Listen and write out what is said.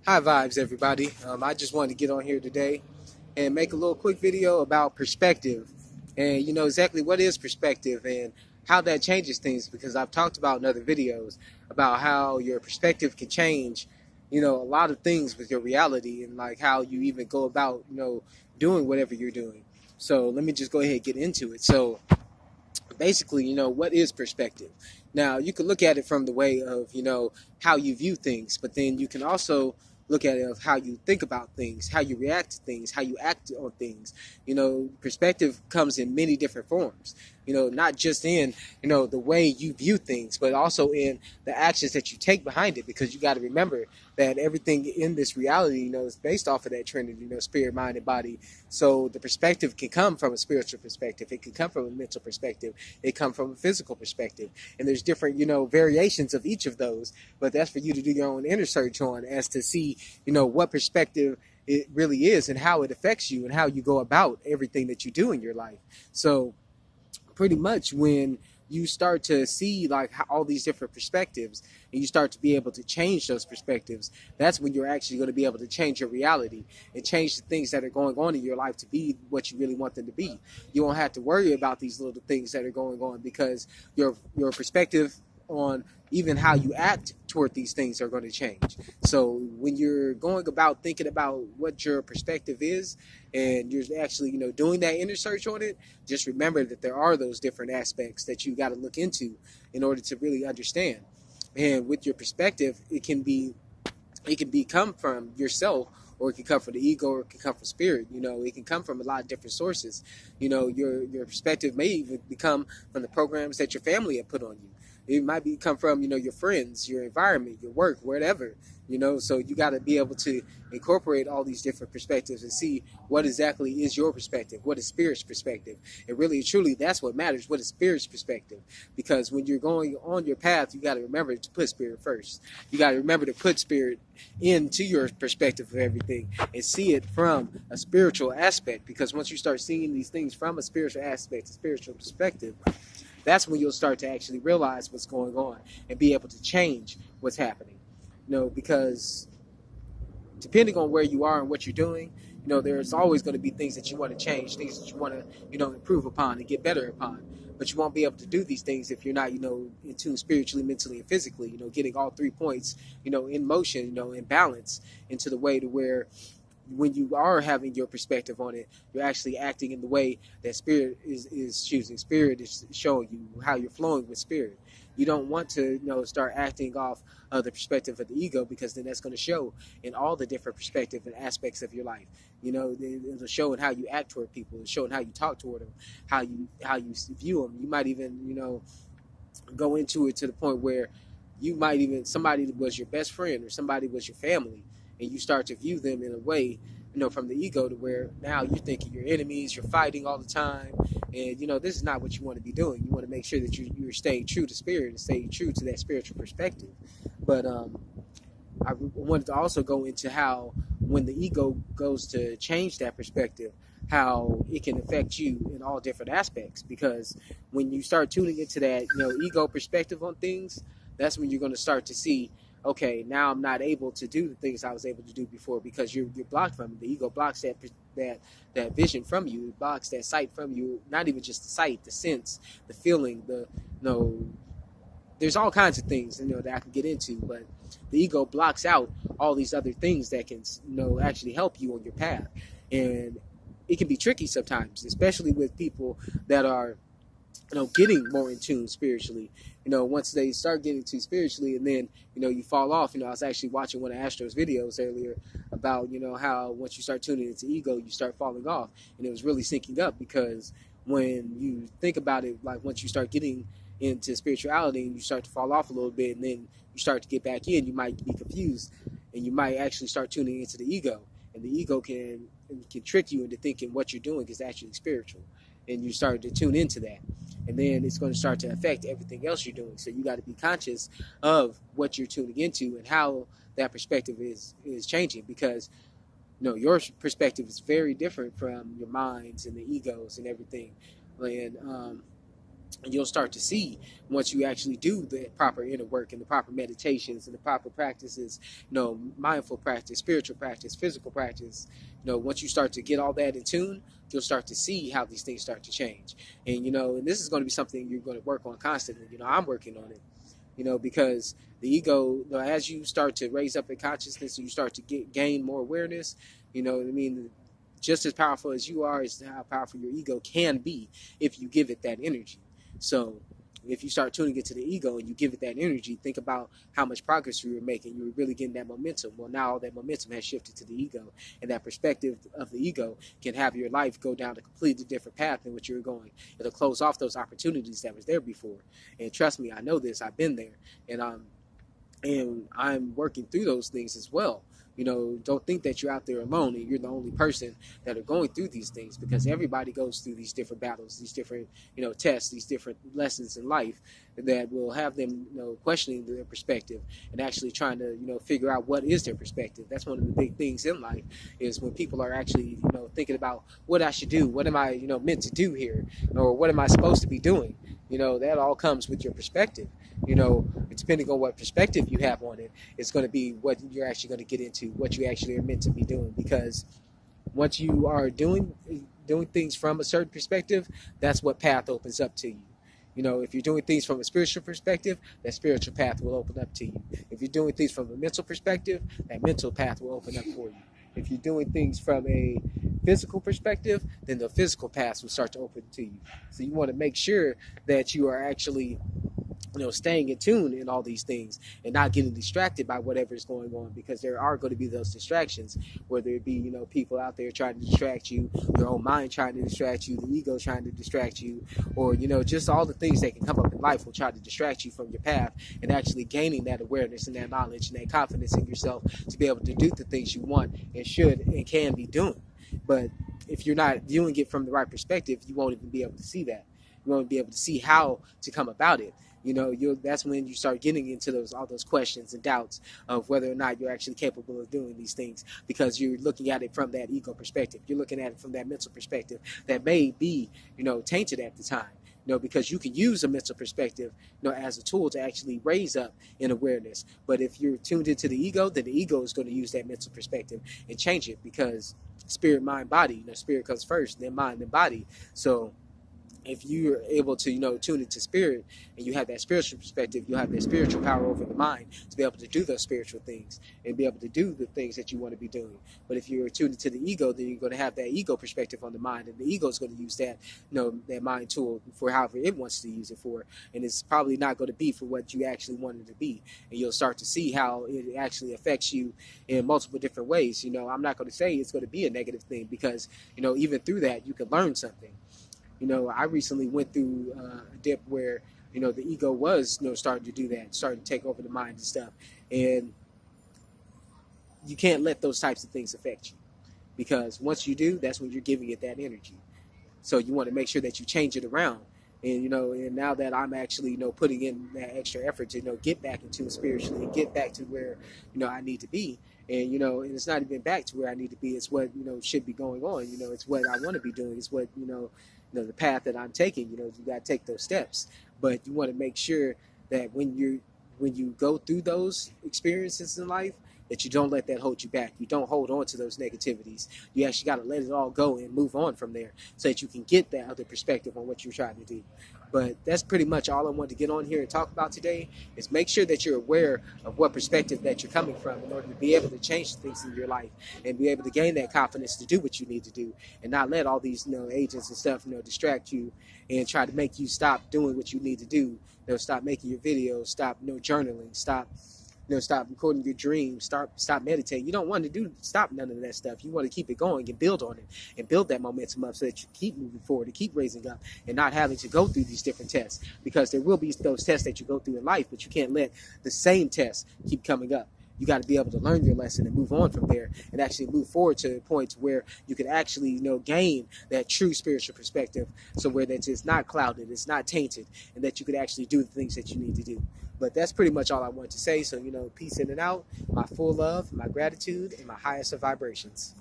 Hi vibes everybody. I just wanted to get on here today and make a little quick video about perspective and exactly what is perspective and how that changes things, because I've talked about in other videos about how your perspective can change a lot of things with your reality, and like how you even go about doing whatever you're doing. So let me just go ahead and get into it. So basically, what is perspective? Now, you can look at it from the way of, how you view things, but then you can also look at it of how you think about things, how you react to things, how you act on things. Perspective comes in many different forms, not just in, the way you view things, but also in the actions that you take behind it, because you got to remember that everything in this reality, is based off of that trinity, spirit, mind, and body. So the perspective can come from a spiritual perspective. It can come from a mental perspective. It come from a physical perspective. And there's different, variations of each of those. But that's for you to do your own inner research on, as to see, what perspective it really is and how it affects you and how you go about everything that you do in your life. So pretty much when you start to see like all these different perspectives, and you start to be able to change those perspectives, that's when you're actually going to be able to change your reality and change the things that are going on in your life to be what you really want them to be. You won't have to worry about these little things that are going on, because your perspective on even how you act toward these things are going to change. So when you're going about thinking about what your perspective is, and you're actually doing that inner search on it, just remember that there are those different aspects that you got to look into in order to really understand. And with your perspective, it can come from yourself, or it can come from the ego, or it can come from spirit. It can come from a lot of different sources. Your perspective may even become from the programs that your family have put on you. It might come from your friends, your environment, your work, whatever. So you got to be able to incorporate all these different perspectives and see what exactly is your perspective, what is spirit's perspective. And really truly, that's what matters, what is spirit's perspective. Because when you're going on your path, you got to remember to put spirit first. You got to remember to put spirit into your perspective of everything, and see it from a spiritual aspect. Because once you start seeing these things from a spiritual aspect, a spiritual perspective, that's when you'll start to actually realize what's going on and be able to change what's happening. Because depending on where you are and what you're doing, there's always going to be things that you want to change, things that you want to, improve upon and get better upon. But you won't be able to do these things if you're not, in tune spiritually, mentally, and physically, getting all 3 points, in motion, in balance, into the way to where when you are having your perspective on it, you're actually acting in the way that spirit is choosing. Spirit is showing you how you're flowing with spirit. You don't want to start acting off the perspective of the ego, because then that's going to show in all the different perspectives and aspects of your life. It'll show in how you act toward people, it'll show in how you talk toward them, how you view them. You might even go into it to the point where you might even, somebody was your best friend or somebody was your family, and you start to view them in a way, from the ego, to where now you're thinking you're enemies, you're fighting all the time. And this is not what you want to be doing. You want to make sure that you're staying true to spirit and staying true to that spiritual perspective. But I wanted to also go into how when the ego goes to change that perspective, how it can affect you in all different aspects. Because when you start tuning into that, ego perspective on things, that's when you're going to start to see, okay, now I'm not able to do the things I was able to do before, because you're blocked from it. The ego blocks that vision from you. It blocks that sight from you. Not even just the sight, the sense, the feeling, the there's all kinds of things that I can get into, but the ego blocks out all these other things that can actually help you on your path. And it can be tricky sometimes, especially with people that are getting more in tune spiritually. Once they start getting too spiritually, and then you fall off. I was actually watching one of Astro's videos earlier about how once you start tuning into ego, you start falling off. And it was really syncing up, because when you think about it, like once you start getting into spirituality and you start to fall off a little bit, and then you start to get back in, you might be confused, and you might actually start tuning into the ego. And the ego can trick you into thinking what you're doing is actually spiritual, and you start to tune into that. And then it's going to start to affect everything else you're doing. So you got to be conscious of what you're tuning into and how that perspective is changing, because your perspective is very different from your minds and the egos and everything. And And you'll start to see, once you actually do the proper inner work and the proper meditations and the proper practices, mindful practice, spiritual practice, physical practice, once you start to get all that in tune, you'll start to see how these things start to change. And this is going to be something you're going to work on constantly. I'm working on it, because the ego, as you start to raise up in consciousness and you start to gain more awareness, just as powerful as you are is how powerful your ego can be if you give it that energy. So if you start tuning into the ego and you give it that energy, think about how much progress you were making. You were really getting that momentum. Well, now all that momentum has shifted to the ego, and that perspective of the ego can have your life go down a completely different path than what you were going. It'll close off those opportunities that was there before. And trust me, I know this. I've been there, and I'm working through those things as well. Don't think that you're out there alone and you're the only person that are going through these things, because everybody goes through these different battles, these different, tests, these different lessons in life that will have them, questioning their perspective and actually trying to, figure out what is their perspective. That's one of the big things in life, is when people are actually, thinking about what I should do, what am I, meant to do here, or what am I supposed to be doing? That all comes with your perspective. Depending on what perspective you have on it, it's going to be what you're actually going to get into, what you actually are meant to be doing. Because once you are doing things from a certain perspective, that's what path opens up to you. If you're doing things from a spiritual perspective, that spiritual path will open up to you. If you're doing things from a mental perspective, that mental path will open up for you. If you're doing things from a physical perspective, then the physical paths will start to open to you. So you want to make sure that you are actually staying in tune in all these things and not getting distracted by whatever is going on, because there are going to be those distractions, whether it be, people out there trying to distract you, your own mind trying to distract you, the ego trying to distract you, or, just all the things that can come up in life will try to distract you from your path and actually gaining that awareness and that knowledge and that confidence in yourself to be able to do the things you want and should and can be doing. But if you're not viewing it from the right perspective, you won't even be able to see that. You won't be able to see how to come about it. That's when you start getting into all those questions and doubts of whether or not you're actually capable of doing these things, because you're looking at it from that ego perspective. You're looking at it from that mental perspective that may be, tainted at the time. Because you can use a mental perspective, as a tool to actually raise up in awareness. But if you're tuned into the ego, then the ego is going to use that mental perspective and change it, because spirit, mind, body, spirit comes first, then mind, then body. So if you're able to, tune into spirit and you have that spiritual perspective, you'll have that spiritual power over the mind to be able to do those spiritual things and be able to do the things that you want to be doing. But if you're tuned into the ego, then you're going to have that ego perspective on the mind, and the ego is going to use that, that mind tool for however it wants to use it for. And it's probably not going to be for what you actually want it to be. And you'll start to see how it actually affects you in multiple different ways. I'm not going to say it's going to be a negative thing, because, even through that, you can learn something. I recently went through a dip where, the ego was, starting to do that, starting to take over the mind and stuff. And you can't let those types of things affect you, because once you do, that's when you're giving it that energy. So you want to make sure that you change it around. And, and now that I'm actually, putting in that extra effort to, get back into it spiritually and get back to where, I need to be. And, and it's not even back to where I need to be. It's what, should be going on. It's what I want to be doing. It's what, the path that I'm taking. You got to take those steps. But you want to make sure that when you go through those experiences in life, that you don't let that hold you back. You don't hold on to those negativities. You actually got to let it all go and move on from there, so that you can get that other perspective on what you're trying to do. But that's pretty much all I wanted to get on here and talk about today, is make sure that you're aware of what perspective that you're coming from in order to be able to change things in your life and be able to gain that confidence to do what you need to do, and not let all these agents and stuff distract you and try to make you stop doing what you need to do. Stop making your videos, stop journaling, stop stop recording your dreams, stop meditating. You don't want to stop none of that stuff. You want to keep it going and build on it and build that momentum up, so that you keep moving forward and keep raising up and not having to go through these different tests, because there will be those tests that you go through in life, but you can't let the same tests keep coming up. You got to be able to learn your lesson and move on from there, and actually move forward to a point where you can actually, gain that true spiritual perspective, so where that it's not clouded, it's not tainted, and that you could actually do the things that you need to do. But that's pretty much all I wanted to say. So, peace in and out, my full love, my gratitude, and my highest of vibrations.